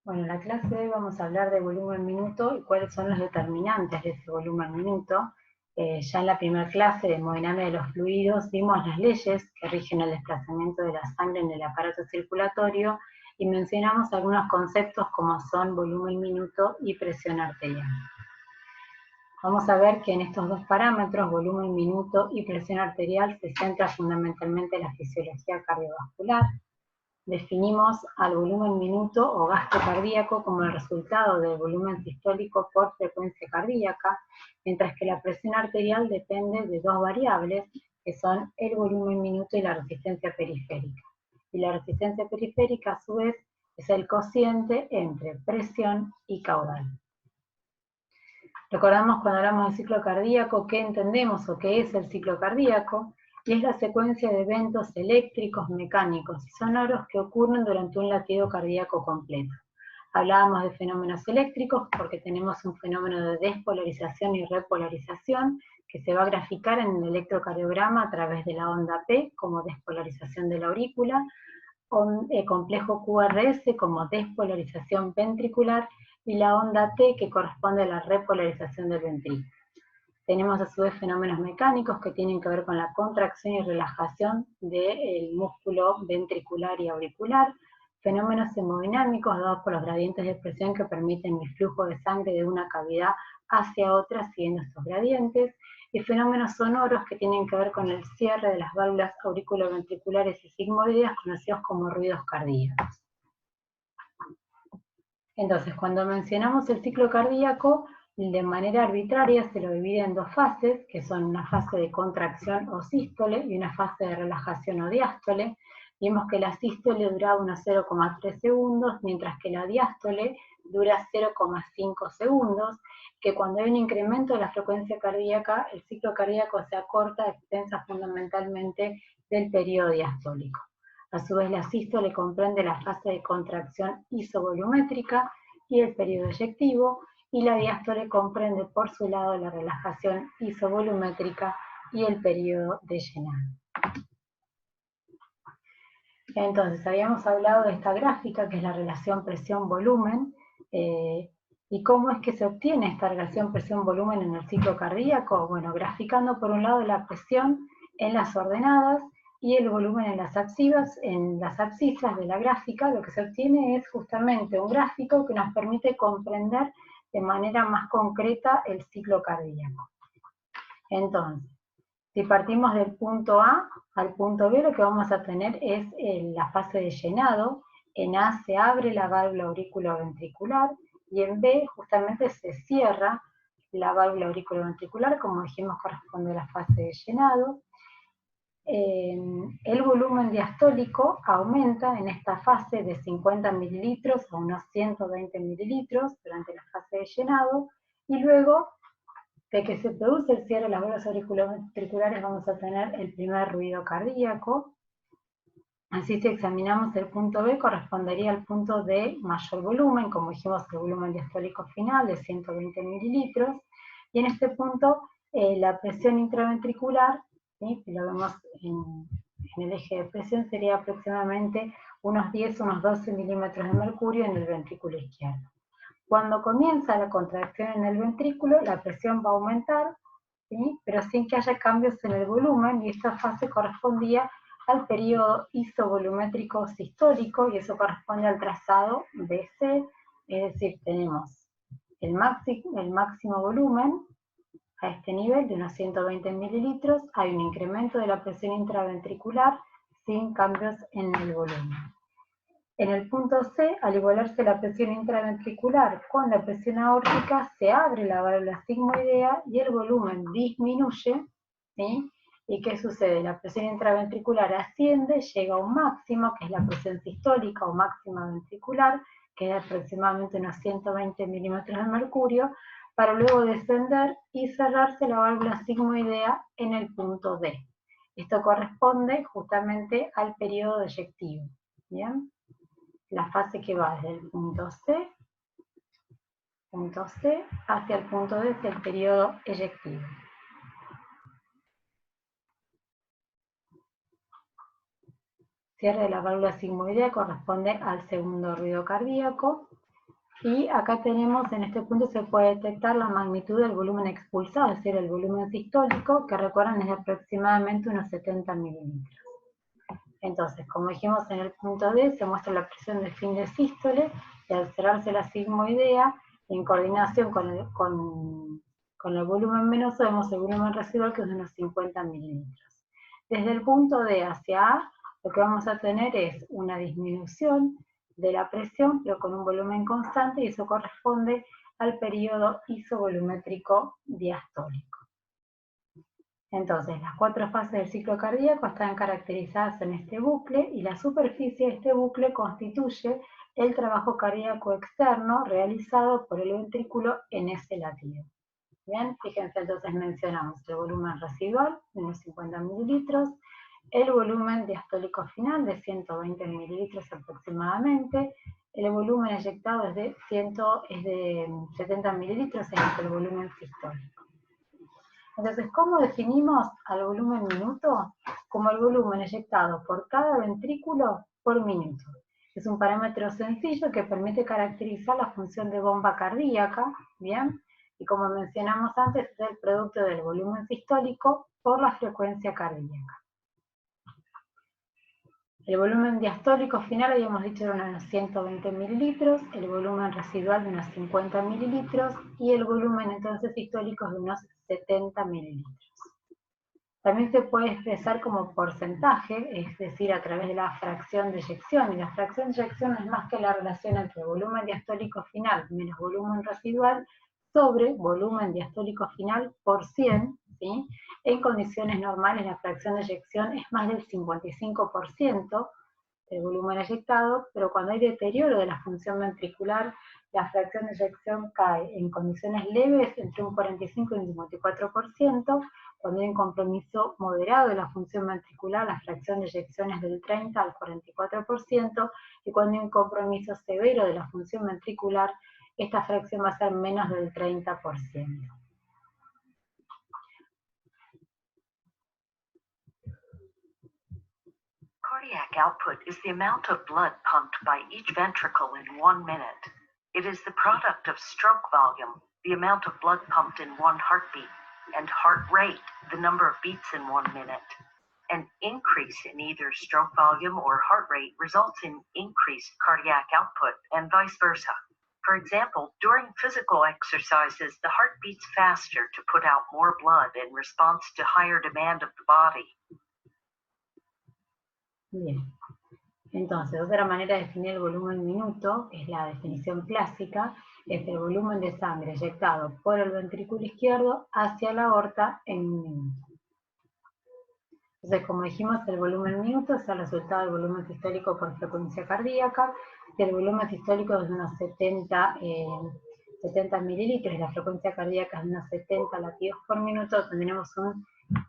Bueno, en la clase de hoy vamos a hablar de volumen minuto y cuáles son los determinantes de ese volumen minuto. Ya en la primera clase de hemodinámica de los fluidos vimos las leyes que rigen el desplazamiento de la sangre en el aparato circulatorio y mencionamos algunos conceptos como son volumen minuto y presión arterial. Vamos a ver que en estos dos parámetros, volumen minuto y presión arterial, se centra fundamentalmente la fisiología cardiovascular. Definimos al volumen minuto o gasto cardíaco como el resultado del volumen sistólico por frecuencia cardíaca, mientras que la presión arterial depende de dos variables, que son el volumen minuto y la resistencia periférica. Y la resistencia periférica, a su vez, es el cociente entre presión y caudal. Recordamos cuando hablamos del ciclo cardíaco qué entendemos o qué es el ciclo cardíaco, y es la secuencia de eventos eléctricos, mecánicos y sonoros que ocurren durante un latido cardíaco completo. Hablábamos de fenómenos eléctricos porque tenemos un fenómeno de despolarización y repolarización que se va a graficar en el electrocardiograma a través de la onda P como despolarización de la aurícula, complejo QRS como despolarización ventricular y la onda T que corresponde a la repolarización del ventrículo. Tenemos a su vez fenómenos mecánicos que tienen que ver con la contracción y relajación del músculo ventricular y auricular, fenómenos hemodinámicos dados por los gradientes de presión que permiten el flujo de sangre de una cavidad hacia otra siguiendo estos gradientes, y fenómenos sonoros que tienen que ver con el cierre de las válvulas auriculoventriculares y sigmoideas conocidos como ruidos cardíacos. Entonces, cuando mencionamos el ciclo cardíaco, de manera arbitraria se lo divide en dos fases, que son una fase de contracción o sístole y una fase de relajación o diástole. Vimos que la sístole duraba unos 0,3 segundos, mientras que la diástole dura 0,5 segundos, que cuando hay un incremento de la frecuencia cardíaca, el ciclo cardíaco se acorta a expensas fundamentalmente del periodo diastólico. A su vez, la sístole comprende la fase de contracción isovolumétrica y el periodo eyectivo, y la diástole comprende por su lado la relajación isovolumétrica y el periodo de llenado. Entonces, habíamos hablado de esta gráfica, que es la relación presión-volumen, ¿y cómo es que se obtiene esta relación presión-volumen en el ciclo cardíaco? Bueno, graficando por un lado la presión en las ordenadas y el volumen en las abscisas de la gráfica. Lo que se obtiene es justamente un gráfico que nos permite comprender de manera más concreta el ciclo cardíaco. Entonces, si partimos del punto A al punto B, lo que vamos a tener es la fase de llenado. En A se abre la válvula auriculoventricular y en B justamente se cierra la válvula auriculoventricular, como dijimos corresponde a la fase de llenado. El volumen diastólico aumenta en esta fase de 50 mililitros a unos 120 mililitros durante la fase de llenado, y luego de que se produce el cierre de las válvulas auriculoventriculares vamos a tener el primer ruido cardíaco. Así, si examinamos el punto B, correspondería al punto de mayor volumen, como dijimos, el volumen diastólico final de 120 mililitros, y en este punto la presión intraventricular, ¿sí? Si lo vemos en el eje de presión, sería aproximadamente unos 10, unos 12 milímetros de mercurio en el ventrículo izquierdo. Cuando comienza la contracción en el ventrículo, la presión va a aumentar, ¿sí? Pero sin que haya cambios en el volumen, y esta fase correspondía al periodo isovolumétrico sistólico, y eso corresponde al trazado BC, es decir, tenemos el máximo volumen a este nivel de unos 120 mililitros, hay un incremento de la presión intraventricular sin cambios en el volumen. En el punto C, al igualarse la presión intraventricular con la presión aórtica, se abre la válvula sigmoidea y el volumen disminuye, ¿sí? ¿Y qué sucede? La presión intraventricular asciende, llega a un máximo, que es la presión sistólica o máxima ventricular, que es aproximadamente unos 120 milímetros de mercurio, para luego descender y cerrarse la válvula sigmoidea en el punto D. Esto corresponde justamente al periodo eyectivo, ¿bien? La fase que va desde el punto C hacia el punto D es el periodo eyectivo. Cierre de la válvula sigmoidea corresponde al segundo ruido cardíaco, Y acá tenemos, en este punto se puede detectar la magnitud del volumen expulsado, es decir, el volumen sistólico, que recuerdan es de aproximadamente unos 70 mililitros. Entonces, como dijimos en el punto D, se muestra la presión de fin de sístole, y al cerrarse la sigmoidea, en coordinación con el volumen venoso, vemos el volumen residual, que es de unos 50 mililitros. Desde el punto D hacia A, lo que vamos a tener es una disminución de la presión, pero con un volumen constante, y eso corresponde al periodo isovolumétrico diastólico. Entonces, las 4 fases del ciclo cardíaco están caracterizadas en este bucle, y la superficie de este bucle constituye el trabajo cardíaco externo realizado por el ventrículo en ese latido. Bien, fíjense, entonces mencionamos el volumen residual, de unos 50 mililitros, el volumen diastólico final de 120 mililitros aproximadamente, el volumen eyectado es de 70 mililitros, es el volumen sistólico. Entonces, ¿cómo definimos al volumen minuto? Como el volumen eyectado por cada ventrículo por minuto. Es un parámetro sencillo que permite caracterizar la función de bomba cardíaca, ¿bien? Y como mencionamos antes, es el producto del volumen sistólico por la frecuencia cardíaca. El volumen diastólico final, habíamos dicho, era unos 120 mililitros, el volumen residual de unos 50 mililitros, y el volumen entonces sistólico de unos 70 mililitros. También se puede expresar como porcentaje, es decir, a través de la fracción de eyección, y la fracción de eyección no es más que la relación entre volumen diastólico final menos volumen residual sobre volumen diastólico final por 100, ¿sí? En condiciones normales la fracción de eyección es más del 55% del volumen eyectado, pero cuando hay deterioro de la función ventricular, la fracción de eyección cae en condiciones leves entre un 45 y un 54%, cuando hay un compromiso moderado de la función ventricular, la fracción de eyección es del 30 al 44%, y cuando hay un compromiso severo de la función ventricular, esta fracción va a ser menos del 30%. Cardiac output is the amount of blood pumped by each ventricle in 1 minute. It is the product of stroke volume, the amount of blood pumped in one heartbeat, and heart rate, the number of beats in 1 minute. An increase in either stroke volume or heart rate results in increased cardiac output, and vice versa. For example, during physical exercises, the heart beats faster to put out more blood in response to higher demand of the body. Bien. Entonces, otra manera de definir el volumen minuto es la definición clásica, es el volumen de sangre eyectado por el ventrículo izquierdo hacia la aorta en un minuto. Entonces, como dijimos, el volumen minuto es el resultado del volumen sistólico por frecuencia cardíaca, y el volumen sistólico es de unos 70 mililitros, y la frecuencia cardíaca es de unos 70 latidos por minuto, tendremos un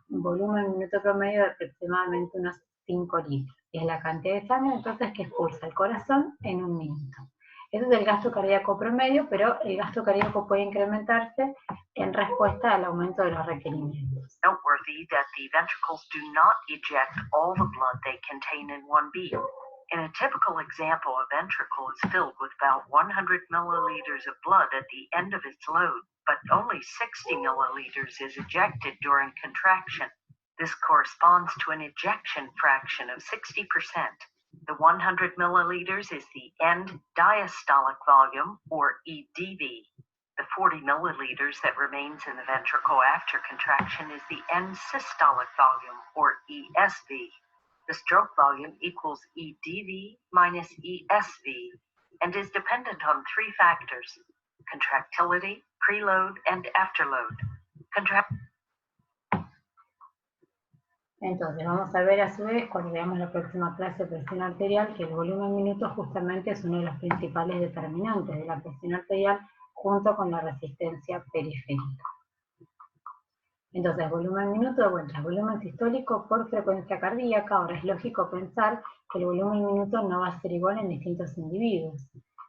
volumen minuto promedio de aproximadamente unos 5 litros. Y es la cantidad de sangre entonces que expulsa el corazón en un minuto. Ese es el gasto cardíaco promedio, pero el gasto cardíaco puede incrementarse en respuesta al aumento de los requerimientos. Noteworthy that the ventricles do not eject all the blood they contain in one beat. In a typical example, a ventricle is filled with about 100 milliliters of blood at the end of its load, but only 60 milliliters is ejected during contraction. This corresponds to an ejection fraction of 60%. The 100 milliliters is the end diastolic volume, or EDV. The 40 milliliters that remains in the ventricle after contraction is the end systolic volume, or ESV. The stroke volume equals EDV minus ESV, and is dependent on 3 factors: contractility, preload, and afterload. Entonces, vamos a ver a su vez, cuando veamos la próxima clase de presión arterial, que el volumen minuto justamente es uno de los principales determinantes de la presión arterial, junto con la resistencia periférica. Entonces, volumen minuto de vuelta, volumen sistólico por frecuencia cardíaca. Ahora es lógico pensar que el volumen minuto no va a ser igual en distintos individuos.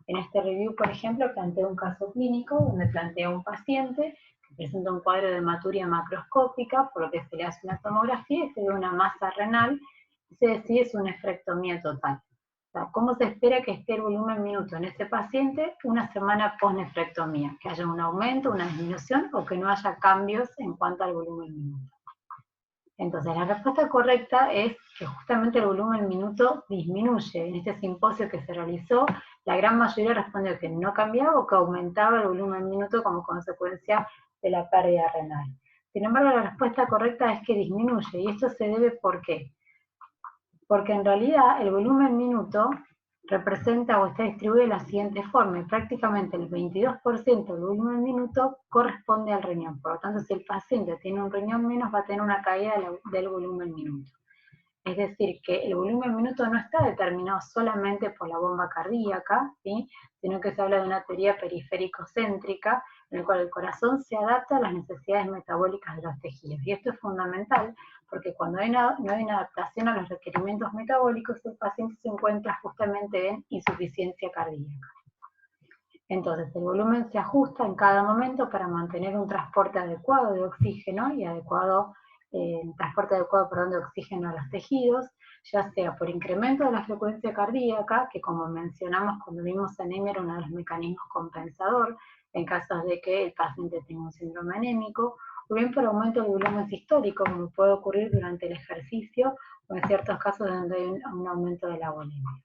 En este review, por ejemplo, planteo un caso clínico donde planteo a un paciente que presenta un cuadro de hematuria macroscópica, por lo que se le hace una tomografía y se ve una masa renal y se decide su nefrectomía total. sea, ¿cómo se espera que esté el volumen minuto en ese paciente una semana post-nefrectomía? Que haya un aumento, una disminución o que no haya cambios en cuanto al volumen minuto. Entonces, la respuesta correcta es que justamente el volumen minuto disminuye. En este simposio que se realizó, la gran mayoría respondió que no cambiaba o que aumentaba el volumen minuto como consecuencia de la pérdida renal. Sin embargo, la respuesta correcta es que disminuye, y esto se debe ¿por qué? Porque en realidad el volumen minuto representa o está distribuido de la siguiente forma, y prácticamente el 22% del volumen minuto corresponde al riñón. Por lo tanto, si el paciente tiene un riñón menos, va a tener una caída del volumen minuto. Es decir, que el volumen minuto no está determinado solamente por la bomba cardíaca, ¿sí? Sino que se habla de una teoría periférico-céntrica, en la cual el corazón se adapta a las necesidades metabólicas de los tejidos. Y esto es fundamental, porque cuando no hay una adaptación a los requerimientos metabólicos, el paciente se encuentra justamente en insuficiencia cardíaca. Entonces, el volumen se ajusta en cada momento para mantener un transporte adecuado de oxígeno y transporte adecuado de oxígeno a los tejidos, ya sea por incremento de la frecuencia cardíaca, que como mencionamos cuando vimos anemia era uno de los mecanismos compensador, en casos de que el paciente tenga un síndrome anémico, o bien por aumento del volumen sistólico, como puede ocurrir durante el ejercicio, o en ciertos casos donde hay un aumento de la volemia.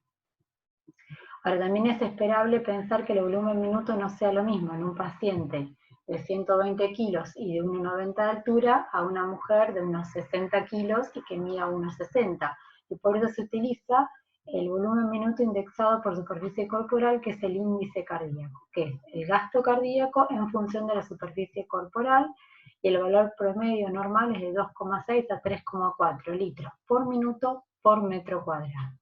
Ahora, también es esperable pensar que el volumen minuto no sea lo mismo en un paciente de 120 kilos y de 1,90 de altura a una mujer de unos 60 kilos y que mida 1,60. Y por eso se utiliza el volumen minuto indexado por superficie corporal, que es el índice cardíaco, que es el gasto cardíaco en función de la superficie corporal, y el valor promedio normal es de 2,6 a 3,4 litros por minuto por metro cuadrado.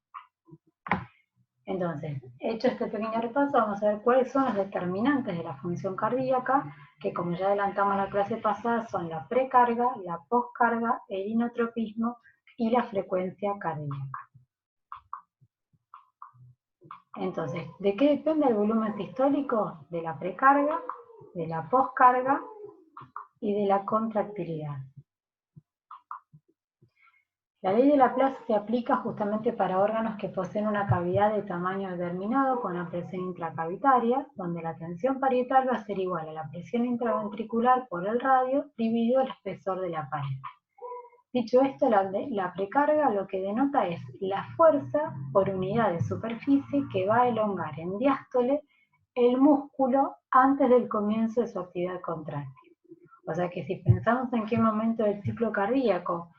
Entonces, hecho este pequeño repaso, vamos a ver cuáles son los determinantes de la función cardíaca, que como ya adelantamos en la clase pasada, son la precarga, la poscarga, el inotropismo y la frecuencia cardíaca. Entonces, ¿de qué depende el volumen sistólico? De la precarga, de la poscarga y de la contractilidad. La ley de Laplace se aplica justamente para órganos que poseen una cavidad de tamaño determinado con una presión intracavitaria, donde la tensión parietal va a ser igual a la presión intraventricular por el radio dividido el espesor de la pared. Dicho esto, la precarga lo que denota es la fuerza por unidad de superficie que va a elongar en diástole el músculo antes del comienzo de su actividad contráctil. O sea que si pensamos en qué momento del ciclo cardíaco,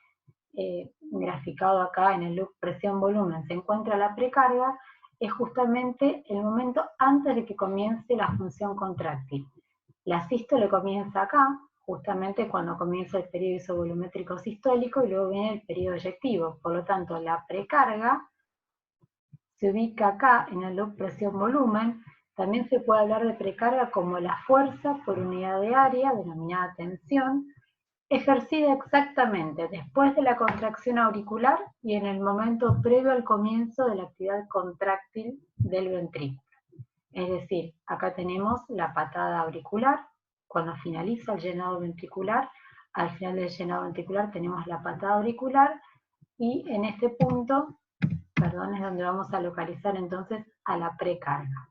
graficado acá en el loop presión-volumen, se encuentra la precarga, es justamente el momento antes de que comience la función contráctil. La sístole comienza acá, justamente cuando comienza el periodo isovolumétrico sistólico, y luego viene el periodo eyectivo. Por lo tanto, la precarga se ubica acá en el loop presión-volumen. También se puede hablar de precarga como la fuerza por unidad de área, denominada tensión, ejercida exactamente después de la contracción auricular y en el momento previo al comienzo de la actividad contráctil del ventrículo. Es decir, acá tenemos la patada auricular, cuando finaliza el llenado ventricular, al final del llenado ventricular tenemos la patada auricular, y en este punto, es donde vamos a localizar entonces a la precarga.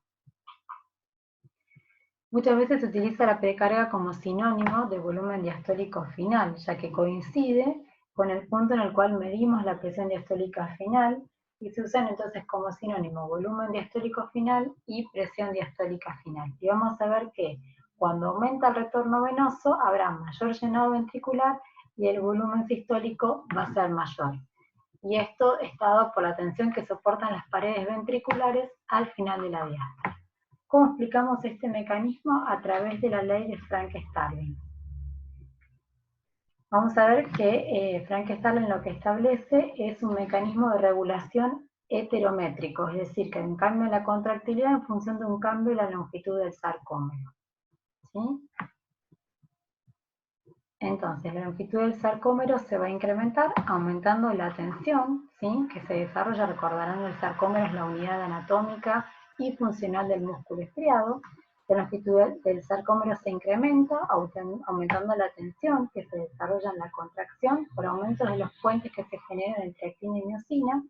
Muchas veces se utiliza la precarga como sinónimo de volumen diastólico final, ya que coincide con el punto en el cual medimos la presión diastólica final, y se usan entonces como sinónimo volumen diastólico final y presión diastólica final. Y vamos a ver que cuando aumenta el retorno venoso habrá mayor llenado ventricular y el volumen sistólico va a ser mayor. Y esto está dado por la tensión que soportan las paredes ventriculares al final de la diástole. ¿Cómo explicamos este mecanismo? A través de la ley de Frank-Starling. Vamos a ver que Frank-Starling lo que establece es un mecanismo de regulación heterométrico, es decir, que hay un cambio en la contractilidad en función de un cambio en la longitud del sarcómero. ¿Sí? Entonces, la longitud del sarcómero se va a incrementar aumentando la tensión, ¿sí?, que se desarrolla. Recordarán que el sarcómero es la unidad anatómica y funcional del músculo estriado. La longitud del sarcómero se incrementa aumentando la tensión que se desarrolla en la contracción por aumento de los puentes que se generan entre actina y miosina,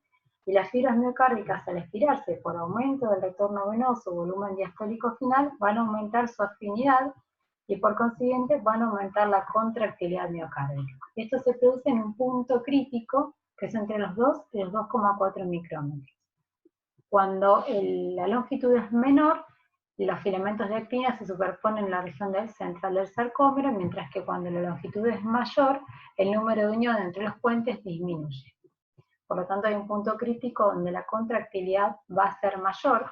Y las fibras miocárdicas, al estirarse por aumento del retorno venoso o volumen diastólico final, van a aumentar su afinidad y por consiguiente van a aumentar la contractilidad miocárdica. Esto se produce en un punto crítico que es entre los 2 y los 2,4 micrómetros. Cuando la longitud es menor, los filamentos de actina se superponen en la región central del sarcómero, mientras que cuando la longitud es mayor, el número de uniones entre los puentes disminuye. Por lo tanto, hay un punto crítico donde la contractilidad va a ser mayor.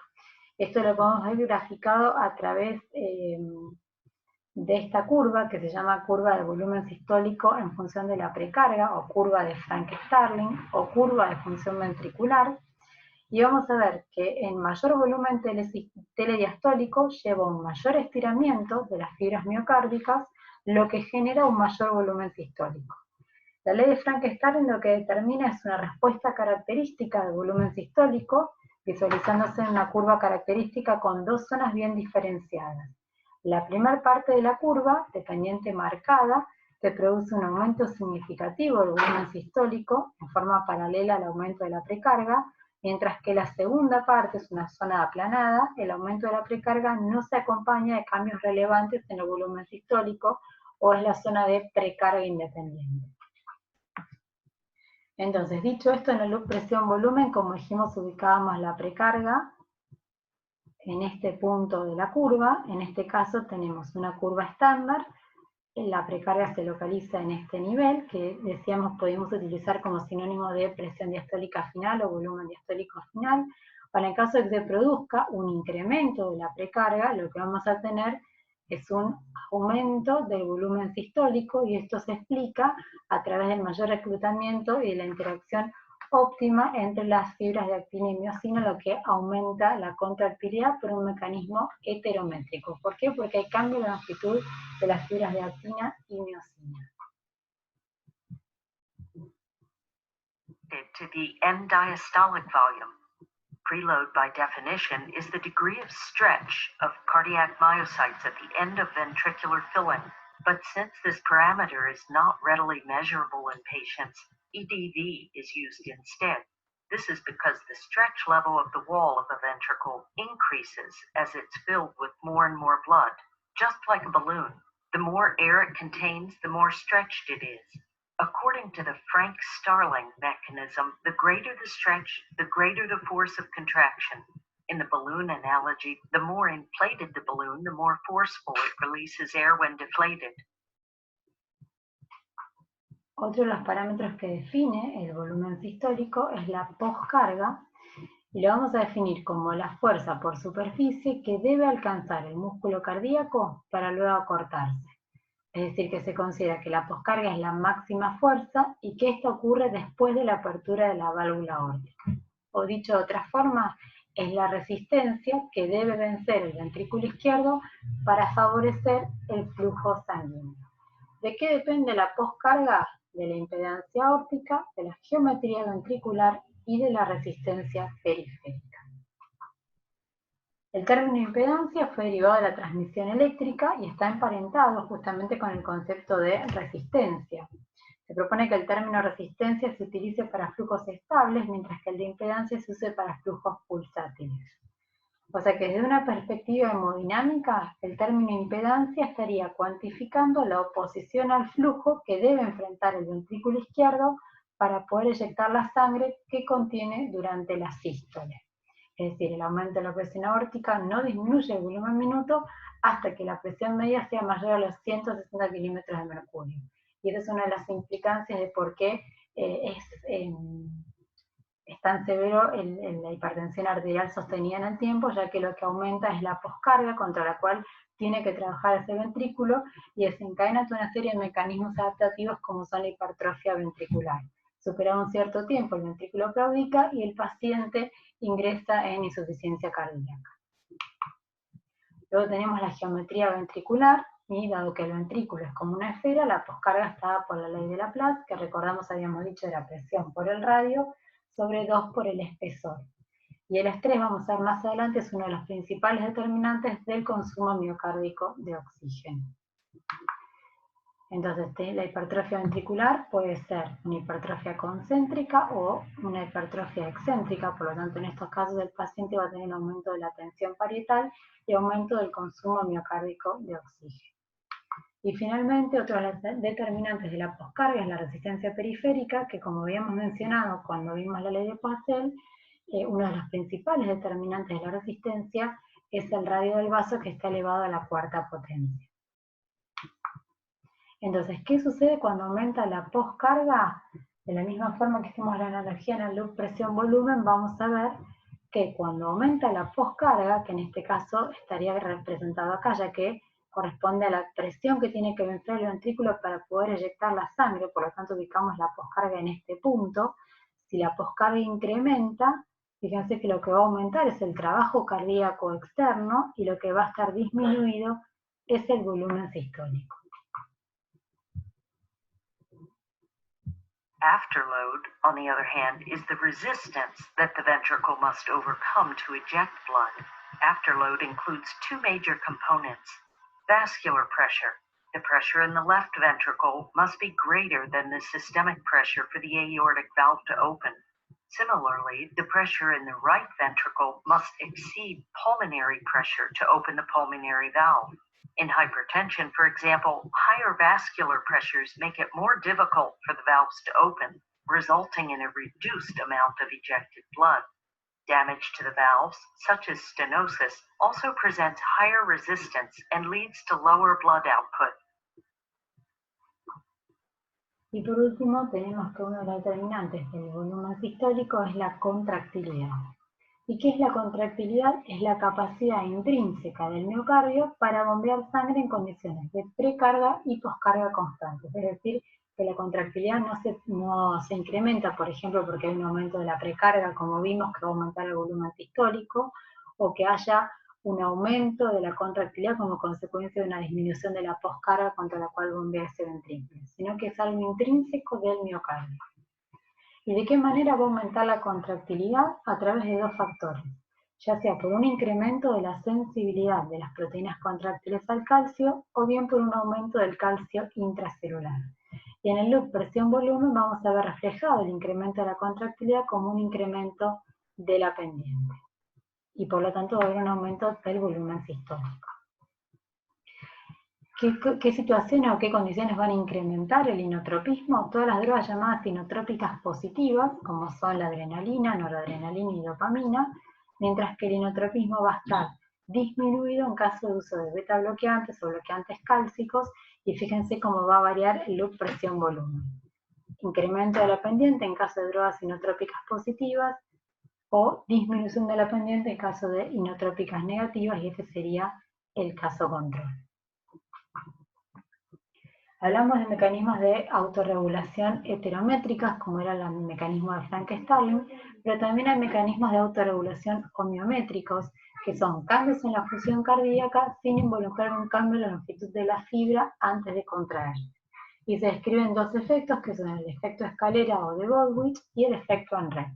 Esto lo podemos ver graficado a través de esta curva, que se llama curva de volumen sistólico en función de la precarga, o curva de Frank-Starling, o curva de función ventricular. Y vamos a ver que en mayor volumen telediastólico lleva un mayor estiramiento de las fibras miocárdicas, lo que genera un mayor volumen sistólico. La ley de Frank-Starling lo que determina es una respuesta característica del volumen sistólico, visualizándose en una curva característica con dos zonas bien diferenciadas. La primera parte de la curva, de pendiente marcada, que produce un aumento significativo del volumen sistólico en forma paralela al aumento de la precarga, mientras que la segunda parte es una zona aplanada, el aumento de la precarga no se acompaña de cambios relevantes en el volumen sistólico, o es la zona de precarga independiente. Entonces, dicho esto, en la luz presión-volumen, como dijimos, ubicábamos la precarga en este punto de la curva. En este caso tenemos una curva estándar, la precarga se localiza en este nivel, que decíamos podemos utilizar como sinónimo de presión diastólica final o volumen diastólico final. Para el caso de que se produzca un incremento de la precarga, lo que vamos a tener es un aumento del volumen sistólico, y esto se explica a través del mayor reclutamiento y de la interacción óptima entre las fibras de actina y miocina, lo que aumenta la contractilidad por un mecanismo heterométrico. ¿Por qué? Porque hay cambio de longitud de las fibras de actina y miocina. To the end diastolic volume. Preload, by definition, is the degree of stretch of cardiac myocytes at the end of ventricular filling. But since this parameter is not readily measurable in patients, EDV is used instead. This is because the stretch level of the wall of a ventricle increases as it's filled with more and more blood, just like a balloon. The more air it contains, the more stretched it is. According to the Frank-Starling mechanism, the greater the stretch, the greater the force of contraction. In the balloon analogy, the more inflated the balloon, the more forceful it releases air when deflated. Otro de los parámetros que define el volumen sistólico es la poscarga, y lo vamos a definir como la fuerza por superficie que debe alcanzar el músculo cardíaco para luego acortarse. Es decir, que se considera que la poscarga es la máxima fuerza y que esto ocurre después de la apertura de la válvula aórtica. O dicho de otra forma, es la resistencia que debe vencer el ventrículo izquierdo para favorecer el flujo sanguíneo. ¿De qué depende la poscarga? De la impedancia aórtica, de la geometría ventricular y de la resistencia periférica. El término impedancia fue derivado de la transmisión eléctrica y está emparentado justamente con el concepto de resistencia. Se propone que el término resistencia se utilice para flujos estables, mientras que el de impedancia se use para flujos pulsátiles. O sea que desde una perspectiva hemodinámica, el término impedancia estaría cuantificando la oposición al flujo que debe enfrentar el ventrículo izquierdo para poder eyectar la sangre que contiene durante la sístole. Es decir, el aumento de la presión aórtica no disminuye el volumen minuto hasta que la presión media sea mayor a los 160 milímetros de mercurio. Y esa es una de las implicancias de por qué es tan severo la hipertensión arterial sostenida en el tiempo, ya que lo que aumenta es la poscarga, contra la cual tiene que trabajar ese ventrículo, y desencadena toda una serie de mecanismos adaptativos como son la hipertrofia ventricular. Superado un cierto tiempo, el ventrículo claudica y el paciente ingresa en insuficiencia cardíaca. Luego tenemos la geometría ventricular, y dado que el ventrículo es como una esfera, la poscarga está dada por la ley de Laplace, que recordamos habíamos dicho era presión por el radio sobre 2 por el espesor. Y el estrés, vamos a ver más adelante, es uno de los principales determinantes del consumo miocárdico de oxígeno. Entonces, la hipertrofia ventricular puede ser una hipertrofia concéntrica o una hipertrofia excéntrica, por lo tanto, en estos casos el paciente va a tener un aumento de la tensión parietal y aumento del consumo miocárdico de oxígeno. Y finalmente, otro de los determinantes de la poscarga es la resistencia periférica, que como habíamos mencionado cuando vimos la ley de Poiseuille, uno de los principales determinantes de la resistencia es el radio del vaso, que está elevado a la cuarta potencia. Entonces, ¿qué sucede cuando aumenta la poscarga? De la misma forma que hicimos la analogía en el loop presión-volumen, vamos a ver que cuando aumenta la poscarga, que en este caso estaría representado acá, ya que corresponde a la presión que tiene que vencer el ventrículo para poder eyectar la sangre, por lo tanto ubicamos la poscarga en este punto. Si la poscarga incrementa, fíjense que lo que va a aumentar es el trabajo cardíaco externo y lo que va a estar disminuido es el volumen sistólico. Afterload, on the other hand, is the resistance that the ventricle must overcome to eject blood. Afterload includes two major components. Vascular pressure. The pressure in the left ventricle must be greater than the systemic pressure for the aortic valve to open. Similarly, the pressure in the right ventricle must exceed pulmonary pressure to open the pulmonary valve. In hypertension, for example, higher vascular pressures make it more difficult for the valves to open, resulting in a reduced amount of ejected blood. Damage to the valves, such as stenosis, also presents higher resistance and leads to lower blood output. Y por último, tenemos que uno de los determinantes del volumen sistólico es la contractilidad. ¿Y qué es la contractilidad? Es la capacidad intrínseca del miocardio para bombear sangre en condiciones de precarga y poscarga constantes. Es decir, que la contractilidad no se incrementa, por ejemplo, porque hay un aumento de la precarga, como vimos, que va a aumentar el volumen sistólico, o que haya un aumento de la contractilidad como consecuencia de una disminución de la poscarga contra la cual bombea ese ventrículo, sino que es algo intrínseco del miocardio. ¿Y de qué manera va a aumentar la contractilidad? A través de dos factores, ya sea por un incremento de la sensibilidad de las proteínas contractiles al calcio o bien por un aumento del calcio intracelular. Y en el loop presión-volumen vamos a ver reflejado el incremento de la contractilidad como un incremento de la pendiente. Y por lo tanto va a haber un aumento del volumen sistólico. ¿Qué situaciones o qué condiciones van a incrementar el inotropismo? Todas las drogas llamadas inotrópicas positivas, como son la adrenalina, noradrenalina y dopamina, mientras que el inotropismo va a estar disminuido en caso de uso de beta bloqueantes o bloqueantes cálcicos, y fíjense cómo va a variar el loop presión-volumen. Incremento de la pendiente en caso de drogas inotrópicas positivas, o disminución de la pendiente en caso de inotrópicas negativas, y este sería el caso control. Hablamos de mecanismos de autorregulación heterométricas, como era el mecanismo de Frank-Starling, pero también hay mecanismos de autorregulación homeométricos, que son cambios en la fusión cardíaca sin involucrar un cambio en la longitud de la fibra antes de contraer. Y se describen dos efectos, que son el efecto escalera o de Godwich y el efecto Henry.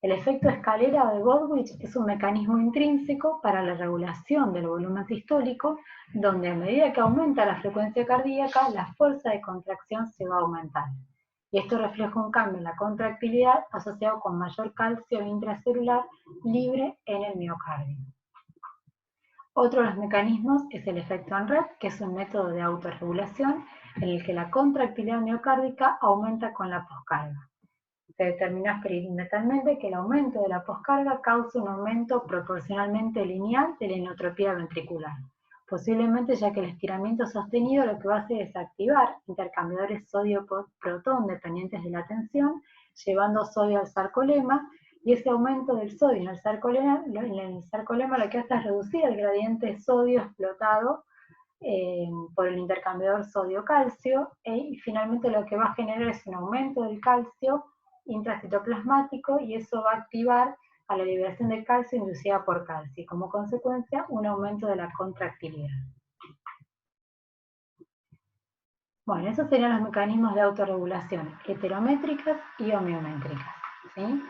El efecto escalera de Godwich es un mecanismo intrínseco para la regulación del volumen sistólico, donde a medida que aumenta la frecuencia cardíaca, la fuerza de contracción se va a aumentar. Y esto refleja un cambio en la contractilidad asociado con mayor calcio intracelular libre en el miocardio. Otro de los mecanismos es el efecto Henry, que es un método de autorregulación en el que la contractilidad miocárdica aumenta con la poscarga. Se determinó experimentalmente que el aumento de la poscarga causa un aumento proporcionalmente lineal de la inotropía ventricular, posiblemente ya que el estiramiento sostenido lo que va a hacer es activar intercambiadores sodio-protón dependientes de la tensión, llevando sodio al sarcolema, y ese aumento del sodio en el sarcolema lo que hace es reducir el gradiente de sodio explotado por el intercambiador sodio-calcio, y finalmente lo que va a generar es un aumento del calcio intracitoplasmático, y eso va a activar a la liberación de calcio inducida por calcio, y como consecuencia un aumento de la contractilidad. Bueno, esos serían los mecanismos de autorregulación heterométricas y homeométricas, ¿sí?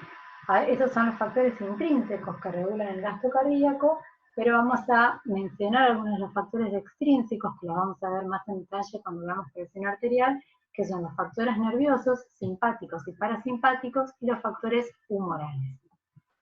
Esos son los factores intrínsecos que regulan el gasto cardíaco, pero vamos a mencionar algunos de los factores extrínsecos que los vamos a ver más en detalle cuando veamos presión arterial, que son los factores nerviosos, simpáticos y parasimpáticos, y los factores humorales.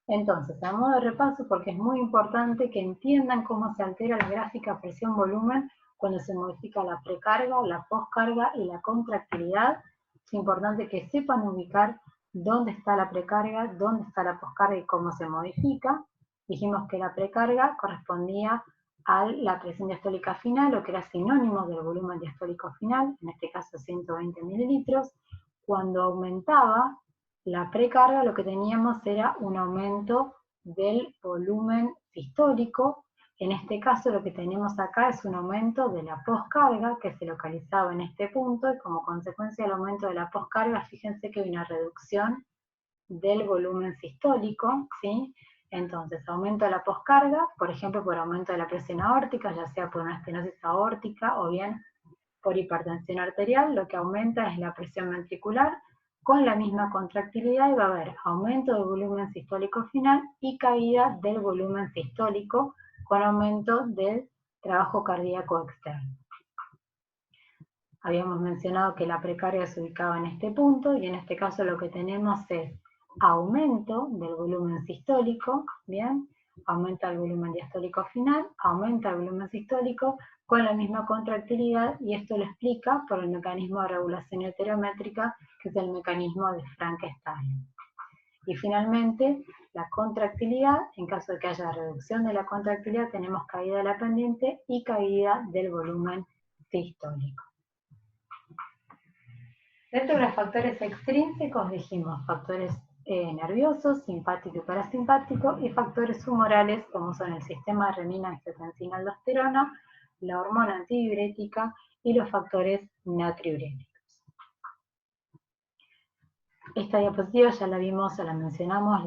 Entonces, a modo de repaso, porque es muy importante que entiendan cómo se altera la gráfica presión-volumen cuando se modifica la precarga, la poscarga y la contractilidad. Es importante que sepan ubicar dónde está la precarga, dónde está la poscarga y cómo se modifica. Dijimos que la precarga correspondía a la presión diastólica final, o que era sinónimo del volumen diastólico final, en este caso 120 mililitros. Cuando aumentaba la precarga, lo que teníamos era un aumento del volumen sistólico. En este caso lo que tenemos acá es un aumento de la poscarga que se localizaba en este punto, y como consecuencia del aumento de la poscarga, fíjense que hay una reducción del volumen sistólico, ¿sí? Entonces, aumento de la poscarga, por ejemplo, por aumento de la presión aórtica, ya sea por una estenosis aórtica o bien por hipertensión arterial, lo que aumenta es la presión ventricular con la misma contractilidad, y va a haber aumento del volumen sistólico final y caída del volumen sistólico con aumento del trabajo cardíaco externo. Habíamos mencionado que la precarga se ubicaba en este punto, y en este caso lo que tenemos es aumento del volumen sistólico, ¿bien? Aumenta el volumen diastólico final, aumenta el volumen sistólico con la misma contractilidad, y esto lo explica por el mecanismo de regulación heterométrica, que es el mecanismo de Frankenstein. Y finalmente, la contractilidad, en caso de que haya reducción de la contractilidad, tenemos caída de la pendiente y caída del volumen sistólico. Dentro de los factores extrínsecos dijimos factores nerviosos, simpático y parasimpático, y factores humorales como son el sistema renina-angiotensina-aldosterona, la hormona antidiurética y los factores natriuréticos. Esta diapositiva ya la vimos, la mencionamos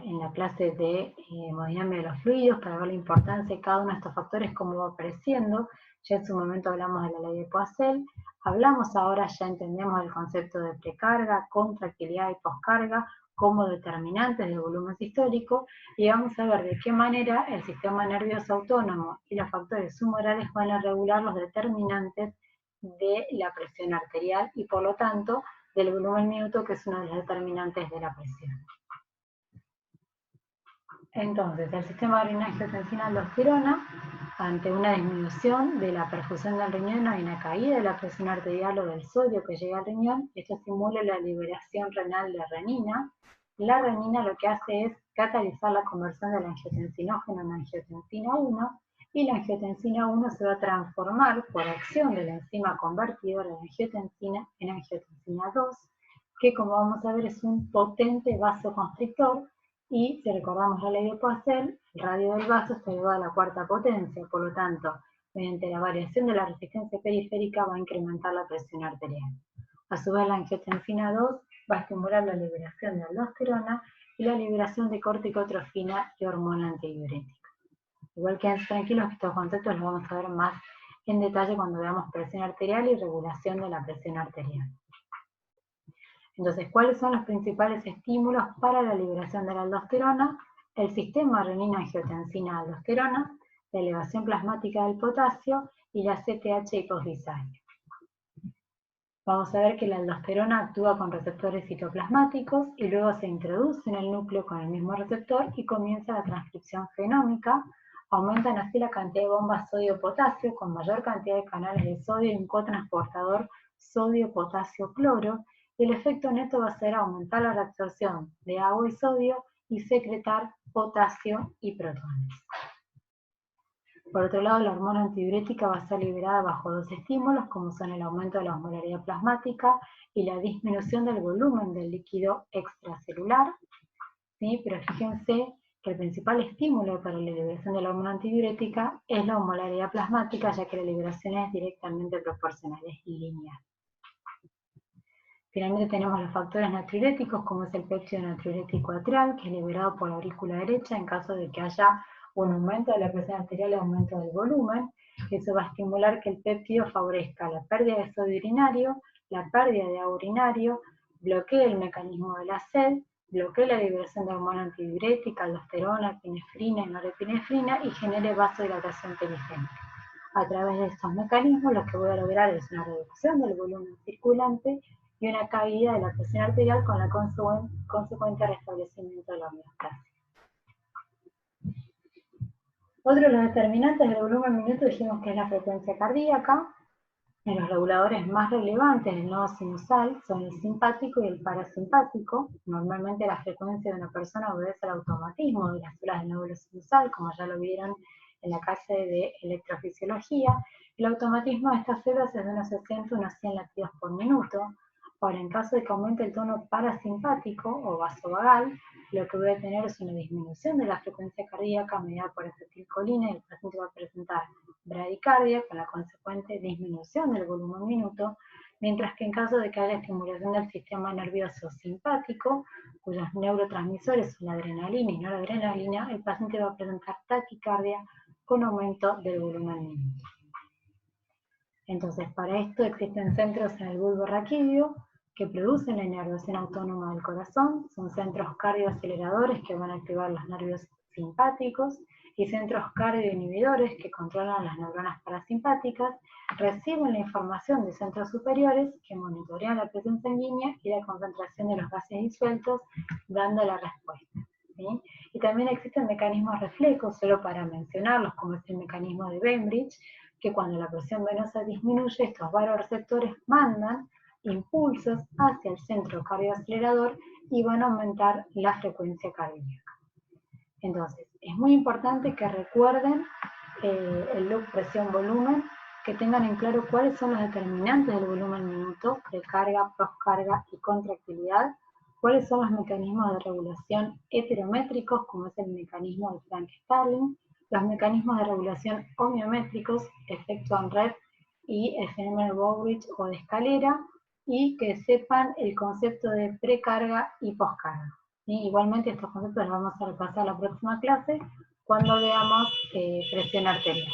en la clase de hemodinámica de los fluidos, para ver la importancia de cada uno de estos factores, cómo va apareciendo. Ya en su momento hablamos de la ley de Poiseuille, hablamos ahora, ya entendemos el concepto de precarga, contractilidad y poscarga como determinantes del volumen sistólico, y vamos a ver de qué manera el sistema nervioso autónomo y los factores humorales van a regular los determinantes de la presión arterial y por lo tanto del volumen minuto, que es uno de los determinantes de la presión. Entonces, el sistema renina-angiotensina-aldosterona, ante una disminución de la perfusión del riñón, hay una caída de la presión arterial o del sodio que llega al riñón. Esto estimula la liberación renal de renina. La renina lo que hace es catalizar la conversión del angiotensinógeno en angiotensina 1, y la angiotensina 1 se va a transformar por acción de la enzima convertidora de angiotensina en angiotensina 2, que como vamos a ver es un potente vasoconstrictor, y si recordamos la ley de Poiseuille, el radio del vaso está elevado a la cuarta potencia, por lo tanto, mediante la variación de la resistencia periférica va a incrementar la presión arterial. A su vez, la angiotensina 2 va a estimular la liberación de aldosterona y la liberación de corticotrofina y hormona antidiurética. Igual quédense tranquilos que estos conceptos los vamos a ver más en detalle cuando veamos presión arterial y regulación de la presión arterial. Entonces, ¿cuáles son los principales estímulos para la liberación de la aldosterona? El sistema renina-angiotensina-aldosterona, la elevación plasmática del potasio y la CTH hipoglicemia. Vamos a ver que la aldosterona actúa con receptores citoplasmáticos y luego se introduce en el núcleo con el mismo receptor y comienza la transcripción genómica. Aumentan así la cantidad de bombas sodio-potasio con mayor cantidad de canales de sodio y un cotransportador sodio-potasio-cloro. Y el efecto neto va a ser aumentar la reabsorción de agua y sodio y secretar potasio y protones. Por otro lado, la hormona antidiurética va a ser liberada bajo dos estímulos, como son el aumento de la osmolaridad plasmática y la disminución del volumen del líquido extracelular. ¿Sí? Pero fíjense que el principal estímulo para la liberación de la hormona antidiurética es la osmolaridad plasmática, ya que la liberación es directamente proporcional, es lineal. Finalmente tenemos los factores natriuréticos, como es el péptido natriurético atrial, que es liberado por la aurícula derecha en caso de que haya un aumento de la presión arterial y aumento del volumen. Eso va a estimular que el péptido favorezca la pérdida de sodio urinario, la pérdida de agua urinario, bloquee el mecanismo de la sed, bloquee la liberación de hormona antidiurética, aldosterona, epinefrina y norepinefrina y genere vasodilatación perigénica. A través de estos mecanismos lo que voy a lograr es una reducción del volumen circulante y una caída de la presión arterial con la consecuente restablecimiento de la homeostasis. Otro de los determinantes del volumen minuto dijimos que es la frecuencia cardíaca. Los reguladores más relevantes del nodo sinusal son el simpático y el parasimpático. Normalmente la frecuencia de una persona obedece al automatismo de las células del nódulo sinusal, como ya lo vieron en la clase de electrofisiología. El automatismo de estas células es de unos 60 a unos 100 latidos por minuto. Ahora, en caso de que aumente el tono parasimpático o vasovagal, lo que voy a tener es una disminución de la frecuencia cardíaca mediada por acetilcolina y el paciente va a presentar bradicardia con la consecuente disminución del volumen minuto, mientras que en caso de que haya estimulación del sistema nervioso simpático, cuyos neurotransmisores son la adrenalina y noradrenalina, el paciente va a presentar taquicardia con aumento del volumen minuto. Entonces, para esto existen centros en el bulbo raquídeo que producen la inervación autónoma del corazón, son centros cardioaceleradores que van a activar los nervios simpáticos y centros cardioinhibidores que controlan las neuronas parasimpáticas, reciben la información de centros superiores que monitorean la presión sanguínea y la concentración de los gases disueltos, dando la respuesta. ¿Sí? Y también existen mecanismos reflejos, solo para mencionarlos, como es el mecanismo de Bainbridge, que cuando la presión venosa disminuye, estos varoreceptores mandan impulsos hacia el centro cardioacelerador y van a aumentar la frecuencia cardíaca. Entonces, es muy importante que recuerden el loop presión-volumen, que tengan en claro cuáles son los determinantes del volumen minuto, precarga, poscarga y contractilidad, cuáles son los mecanismos de regulación heterométricos, como es el mecanismo de Frank-Starling, los mecanismos de regulación homeométricos, efecto ANREF y el fenómeno de Bowditch o de escalera, y que sepan el concepto de precarga y poscarga. ¿Sí? Igualmente estos conceptos los vamos a repasar la próxima clase cuando veamos presión arterial.